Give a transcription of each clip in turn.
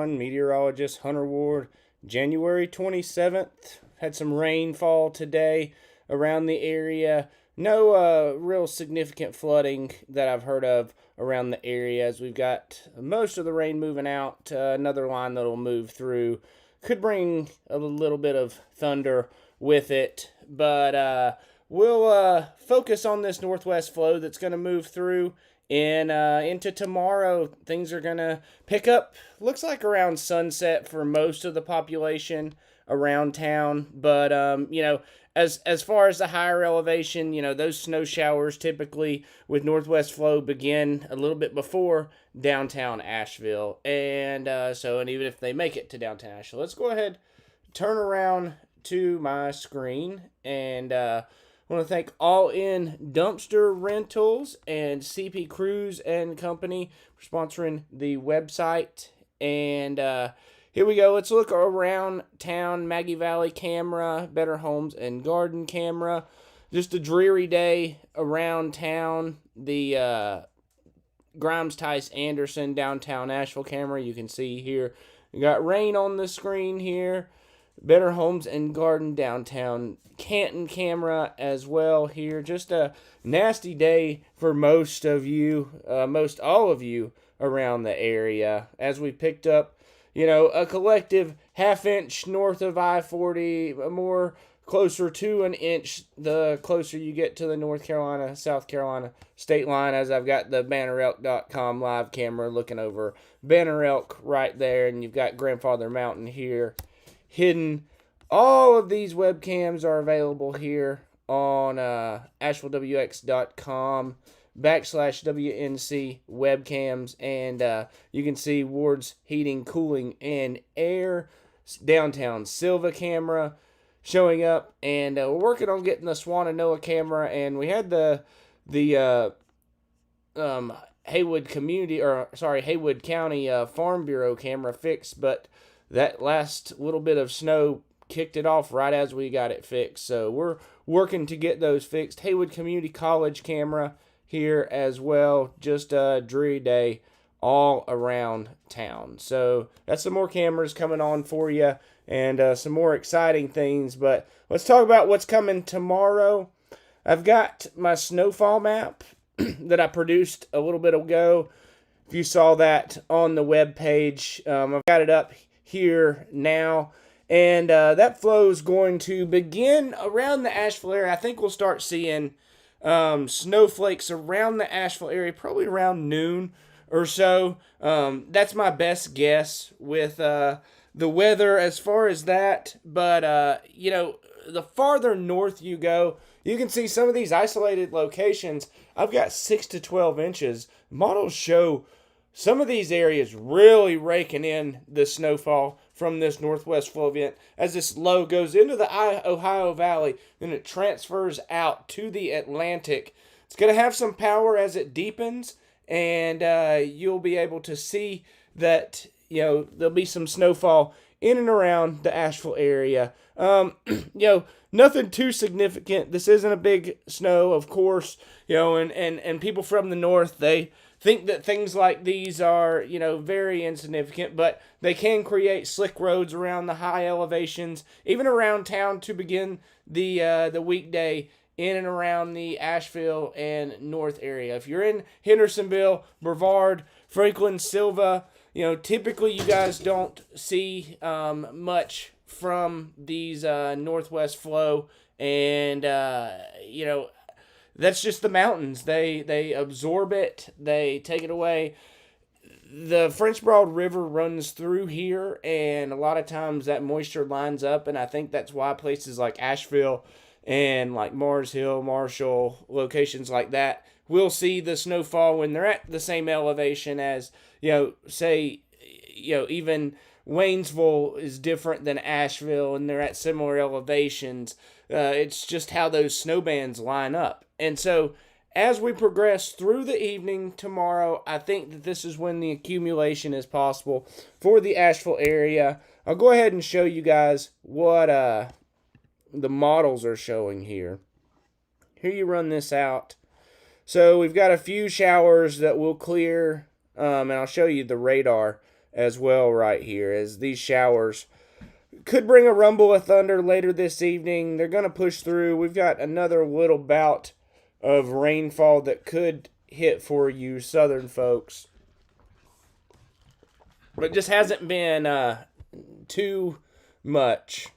everyone. Meteorologist Hunter Ward. January 27th. Had some rainfall today around the area. No real significant flooding that I've heard of around the area, as we've got most of the rain moving out. Another line that'll move through. Could bring a little bit of thunder with it, but we'll focus on this northwest flow that's going to move through. And into tomorrow, things are going to pick up, looks like around sunset for most of the population around town. But, as far as the higher elevation, those snow showers typically with northwest flow begin a little bit before downtown Asheville. And even if they make it to downtown Asheville, let's go ahead, turn around to my screen, and I want to thank All In Dumpster Rentals and CP Cruise and Company for sponsoring the website. And here we go. Let's look around town. Maggie Valley camera, Better Homes and Garden camera. Just a dreary day around town. The Grimes Tice Anderson downtown Asheville camera, you can see here. We got rain on the screen here. Better Homes and Garden downtown Canton camera as well here. Just a nasty day for most all of you around the area, as we picked up, a collective half-inch north of I-40, more closer to an inch the closer you get to the North Carolina, South Carolina state line, as I've got the BannerElk.com live camera looking over Banner Elk right there, and you've got Grandfather Mountain here hidden. All of these webcams are available here on AshevilleWX.com /WNC webcams, and you can see Ward's Heating, Cooling, and Air downtown Silva camera showing up, and we're working on getting the Swannanoa camera, and we had the Haywood County Farm Bureau camera fixed, but that last little bit of snow kicked it off right as we got it fixed. So we're working to get those fixed. Haywood Community College camera here as well. Just a dreary day all around town. So that's some more cameras coming on for you, and some more exciting things. But let's talk about what's coming tomorrow. I've got my snowfall map that I produced a little bit ago. If you saw that on the web page, I've got it up here now, and that flow is going to begin around the Asheville area. I think we'll start seeing snowflakes around the Asheville area probably around noon or so. That's my best guess with the weather as far as that. But the farther north you go, you can see some of these isolated locations. I've got 6 to 12 inches. Models show some of these areas really raking in the snowfall from this northwest flow event. As this low goes into the Ohio Valley, then it transfers out to the Atlantic. It's going to have some power as it deepens, and you'll be able to see that there'll be some snowfall in and around the Asheville area. Nothing too significant. This isn't a big snow, of course, and people from the north, they think that things like these are, very insignificant, but they can create slick roads around the high elevations, even around town to begin the weekday in and around the Asheville and North area. If you're in Hendersonville, Brevard, Franklin, Silva, typically you guys don't see much from these northwest flow, and that's just the mountains. They absorb it. They take it away. The French Broad River runs through here, and a lot of times that moisture lines up, and I think that's why places like Asheville and like Mars Hill, Marshall, locations like that, will see the snowfall when they're at the same elevation as, even Waynesville is different than Asheville, and they're at similar elevations. It's just how those snow bands line up. And so as we progress through the evening tomorrow, I think that this is when the accumulation is possible for the Asheville area. I'll go ahead and show you guys what the models are showing here. Here you run this out. So we've got a few showers that will clear, and I'll show you the radar as well right here, as these showers could bring a rumble of thunder later this evening. They're going to push through. We've got another little bout of rainfall that could hit for you southern folks. But it just hasn't been too much.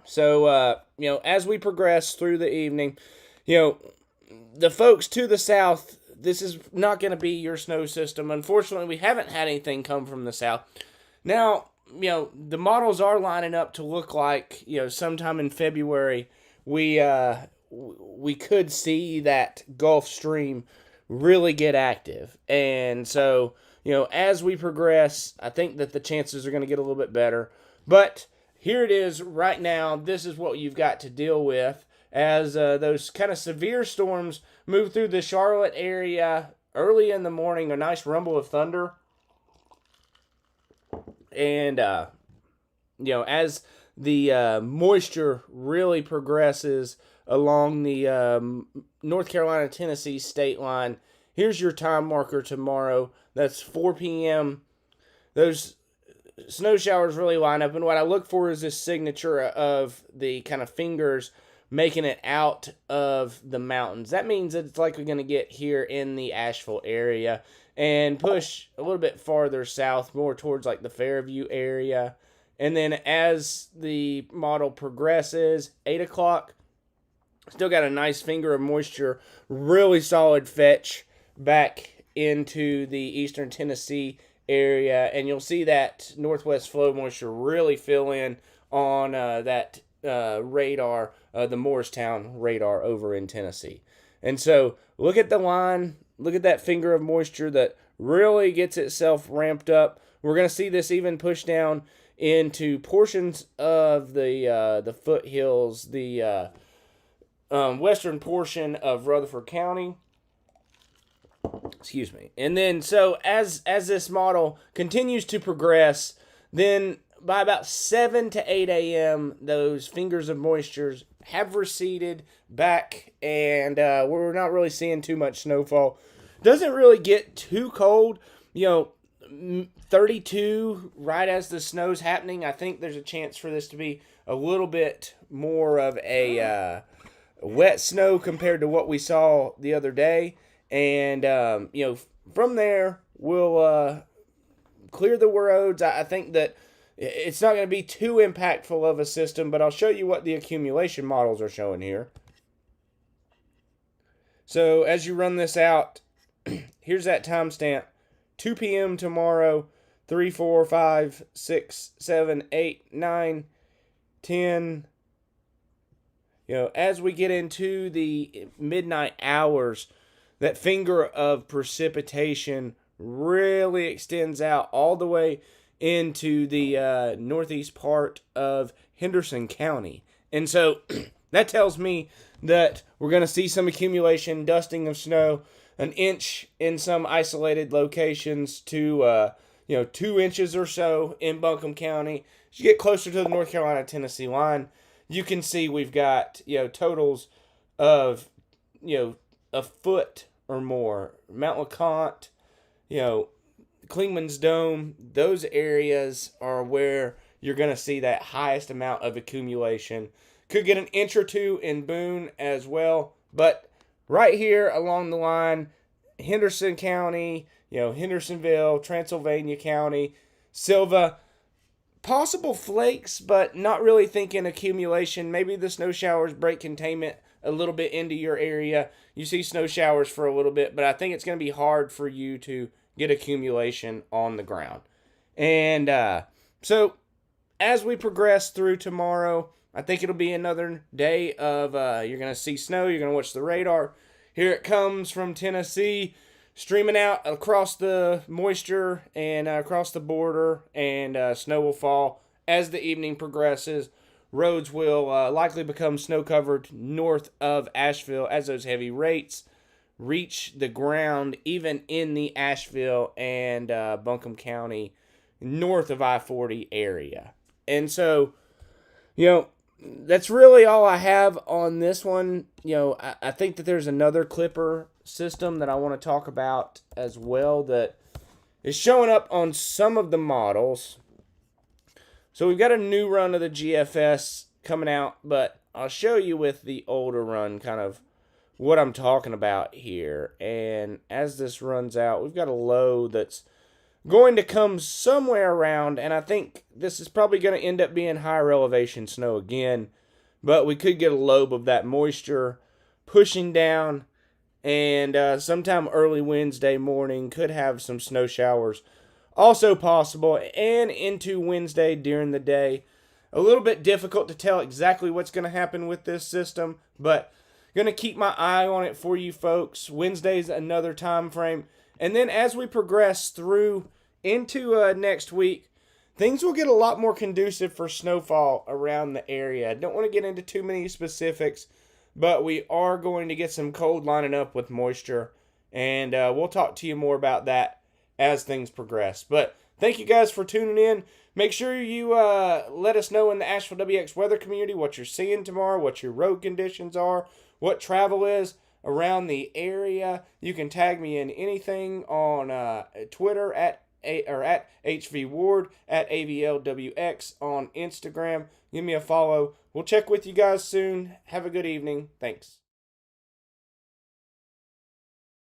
So, as we progress through the evening, the folks to the south, this is not going to be your snow system. Unfortunately, we haven't had anything come from the south. Now, the models are lining up to look like, sometime in February, we could see that Gulf Stream really get active. And so, as we progress, I think that the chances are going to get a little bit better. But here it is right now. This is what you've got to deal with as those kind of severe storms move through the Charlotte area early in the morning. A nice rumble of thunder. And, as the moisture really progresses along the North Carolina-Tennessee state line, here's your time marker tomorrow. That's 4 p.m. Those snow showers really line up, and what I look for is this signature of the kind of fingers making it out of the mountains. That means that it's likely going to get here in the Asheville area and push a little bit farther south, more towards like the Fairview area. And then as the model progresses, 8 o'clock, still got a nice finger of moisture, really solid fetch back into the eastern Tennessee area. And you'll see that northwest flow moisture really fill in on that radar, the Morristown radar over in Tennessee. And so look at the line, look at that finger of moisture that really gets itself ramped up. We're going to see this even push down into portions of the foothills, the western portion of Rutherford County. Excuse me. And then so as this model continues to progress, then by about 7 to 8 a.m., those fingers of moisture have receded back, and we're not really seeing too much snowfall. Doesn't really get too cold. 32 right as the snow's happening. I think there's a chance for this to be a little bit more of a wet snow compared to what we saw the other day. And, from there, we'll clear the roads. I think that it's not going to be too impactful of a system, but I'll show you what the accumulation models are showing here. So as you run this out, here's that timestamp. 2 p.m. tomorrow, 3, 4, 5, 6, 7, 8, 9, 10. As we get into the midnight hours, that finger of precipitation really extends out all the way into the northeast part of Henderson County. And so that tells me that we're going to see some accumulation, dusting of snow, an inch in some isolated locations to 2 inches or so in Buncombe County. As you get closer to the North Carolina-Tennessee line, you can see we've got totals of a foot or more. Mount LeConte, Klingman's Dome, those areas are where you're going to see that highest amount of accumulation. Could get an inch or two in Boone as well, but right here along the line, Henderson County, Hendersonville, Transylvania County, Silva, possible flakes, but not really thinking accumulation. Maybe the snow showers break containment a little bit into your area. You see snow showers for a little bit, but I think it's going to be hard for you to get accumulation on the ground. And so as we progress through tomorrow, I think it'll be another day of you're going to see snow. You're going to watch the radar. Here it comes from Tennessee, streaming out across the moisture and across the border, and snow will fall as the evening progresses. Roads will likely become snow-covered north of Asheville as those heavy rates reach the ground, even in the Asheville and Buncombe County north of I-40 area. And so, that's really all I have on this one. I think that there's another clipper system that I want to talk about as well that is showing up on some of the models. So we've got a new run of the GFS coming out, but I'll show you with the older run kind of what I'm talking about here. And as this runs out, we've got a low that's going to come somewhere around, and I think this is probably going to end up being higher elevation snow again, but we could get a lobe of that moisture pushing down, and sometime early Wednesday morning could have some snow showers also possible, and into Wednesday during the day. A little bit difficult to tell exactly what's going to happen with this system, but going to keep my eye on it for you folks. Wednesday's another time frame, and then as we progress through into next week, things will get a lot more conducive for snowfall around the area. I don't want to get into too many specifics, but we are going to get some cold lining up with moisture, and we'll talk to you more about that as things progress. But thank you guys for tuning in. Make sure you let us know in the Asheville WX weather community what you're seeing tomorrow, what your road conditions are, what travel is around the area. You can tag me in anything on Twitter at HVWard, at AVLWX on Instagram. Give me a follow. We'll check with you guys soon. Have a good evening. Thanks.